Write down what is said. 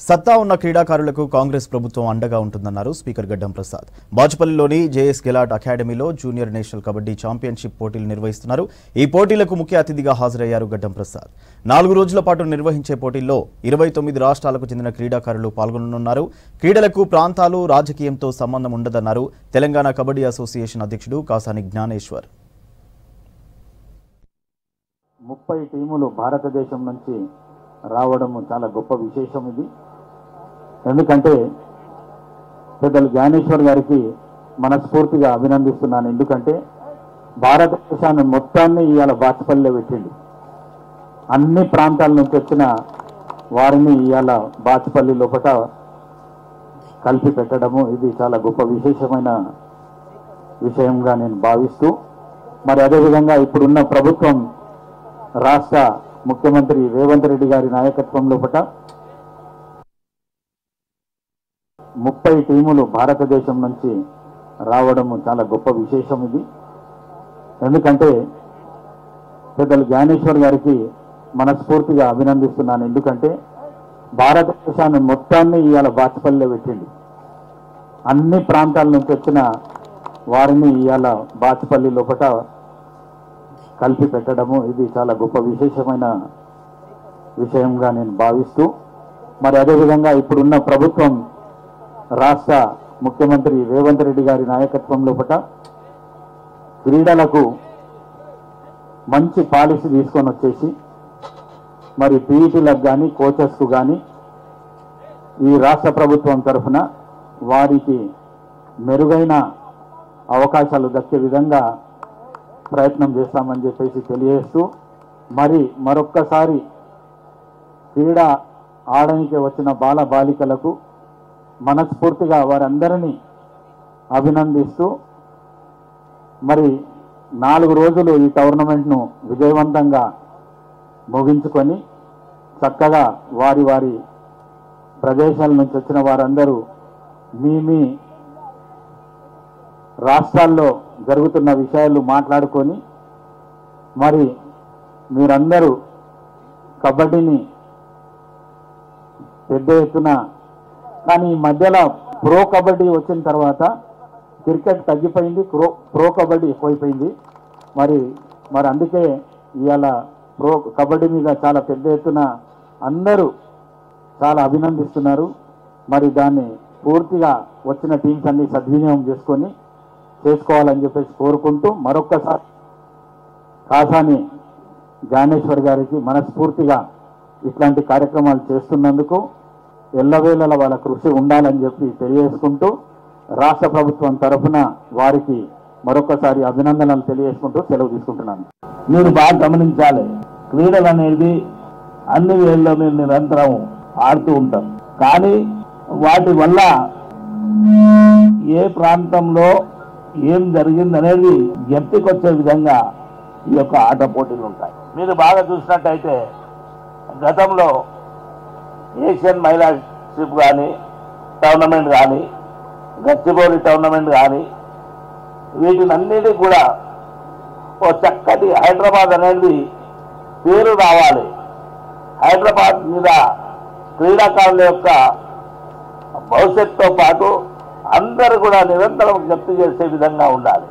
సత్తా ఉన్న క్రీడాకారులకు కాంగ్రెస్ ప్రభుత్వం అండగా ఉంటుందన్నారు స్పీకర్ గడ్డం ప్రసాద్. బాచుపల్లిలోని జేఎస్ గెలాట్ అకాడమీలో జూనియర్ నేషనల్ కబడ్డీ ఛాంపియన్షిప్ పోటీలు నిర్వహిస్తున్నారు. ఈ పోటీలకు ముఖ్య అతిథిగా హాజరయ్యారు గడ్డం ప్రసాద్. 4 రోజుల పాటు నిర్వహించే పోటీల్లో 29 రాష్ట్రాలకు చెందిన క్రీడాకారులు పాల్గొననున్నారు. క్రీడలకు ప్రాంతాలు, రాజకీయంతో సంబంధం ఉండదన్నారు తెలంగాణ కబడ్డీ అసోసియేషన్ అధ్యక్షుడు కాసాని జ్ఞానేశ్వర్. 30 టీములు భారతదేశం నుంచి రావడం చాలా గొప్ప విశేషం. ఇది ఎందుకంటే పెద్దలు జ్ఞానేశ్వర్ గారికి మనస్ఫూర్తిగా అభినందిస్తున్నాను. ఎందుకంటే భారతదేశాన్ని మొత్తాన్ని ఇవాళ బాచుపల్లిలో పెట్టింది. అన్ని ప్రాంతాల నుంచి వచ్చిన వారిని ఇవాళ బాచుపల్లి లోపల కలిపి పెట్టడము ఇది చాలా గొప్ప విశేషమైన విషయంగా నేను భావిస్తూ, మరి అదేవిధంగా ఇప్పుడున్న ప్రభుత్వం రాష్ట్ర ముఖ్యమంత్రి రేవంత్ రెడ్డి గారి నాయకత్వంలో 30 టీములు భారతదేశం నుంచి రావడం చాలా గొప్ప విశేషం. ఇది ఎందుకంటే పెద్దలు జ్ఞానేశ్వర్ గారికి మనస్ఫూర్తిగా అభినందిస్తున్నాను. ఎందుకంటే భారతదేశాన్ని మొత్తాన్ని ఇవాళ బాచుపల్లిలో పెట్టింది. అన్ని ప్రాంతాల నుంచి వచ్చిన వారిని ఇవాళ బాచుపల్లి లోపల కలిపి పెట్టడము ఇది చాలా గొప్ప విశేషమైన విషయంగా నేను భావిస్తూ, మరి అదేవిధంగా ఇప్పుడున్న ప్రభుత్వం రాష్ట్ర ముఖ్యమంత్రి రేవంత్ రెడ్డి గారి నాయకత్వంలో క్రీడలకు మంచి పాలసీ తీసుకొని వచ్చేసి మరి పీఈటీలకు కానీ కోచెస్కు కానీ ఈ రాష్ట్ర ప్రభుత్వం తరఫున వారికి మెరుగైన అవకాశాలు దక్కే విధంగా ప్రయత్నం చేస్తామని చెప్పేసి తెలియజేస్తూ, మరి మరొక్కసారి క్రీడ ఆడడానికి వచ్చిన బాల బాలికలకు మనస్ఫూర్తిగా వారందరినీ అభినందిస్తూ, మరి 4 రోజులు ఈ టోర్నమెంట్ను విజయవంతంగా ముగించుకొని చక్కగా వారి వారి ప్రదేశాల నుంచి వచ్చిన వారందరూ మీ రాష్ట్రాల్లో జరుగుతున్న విషయాలు మాట్లాడుకొని మరి మీరందరూ కబడ్డీని పెద్ద ఎత్తున, కానీ ఈ మధ్యలో ప్రో కబడ్డీ వచ్చిన తర్వాత క్రికెట్ తగ్గిపోయింది, ప్రో కబడ్డీ ఎక్కువైపోయింది. మరి అందుకే ఇవాళ ప్రో కబడ్డీ మీద చాలా పెద్ద ఎత్తున అందరూ చాలా అభినందిస్తున్నారు. మరి దాన్ని పూర్తిగా వచ్చిన టీమ్స్ అన్ని సద్వినియోగం చేసుకోవాలని చెప్పేసి కోరుకుంటూ, మరొక్కసారి కాసాని జ్ఞానేశ్వర్ గారికి మనస్ఫూర్తిగా ఇట్లాంటి కార్యక్రమాలు చేస్తున్నందుకు ఎల్లవేళలా వాళ్ళ కృషి ఉండాలని చెప్పి తెలియజేసుకుంటూ, రాష్ట్ర ప్రభుత్వం తరఫున వారికి మరొకసారి అభినందనలు తెలియజేసుకుంటూ సెలవు తీసుకుంటున్నాను. మీరు బాగా గమనించాలి, క్రీడలు అనేది అన్ని వేళ్ళలో మీరు నిరంతరం ఆడుతూ ఉంటాం, కానీ వాటి వల్ల ఏ ప్రాంతంలో ఏం జరిగిందనేది జ్ఞప్తికొచ్చే విధంగా ఈ యొక్క ఆట పోటీలు ఉంటాయి. మీరు బాగా చూసినట్టయితే గతంలో ఏషియన్ మహిళా షిప్ కానీ టోర్నమెంట్ కానీ గచ్చిబౌలి టోర్నమెంట్ కానీ వీటినన్నిటికీ కూడా ఓ చక్కటి హైదరాబాద్ అనేది పేరు రావాలి. హైదరాబాద్ మీద క్రీడాకారుల యొక్క భవిష్యత్తుతో పాటు అందరూ కూడా నిరంతరం జ్ఞప్తి చేసే విధంగా ఉండాలి.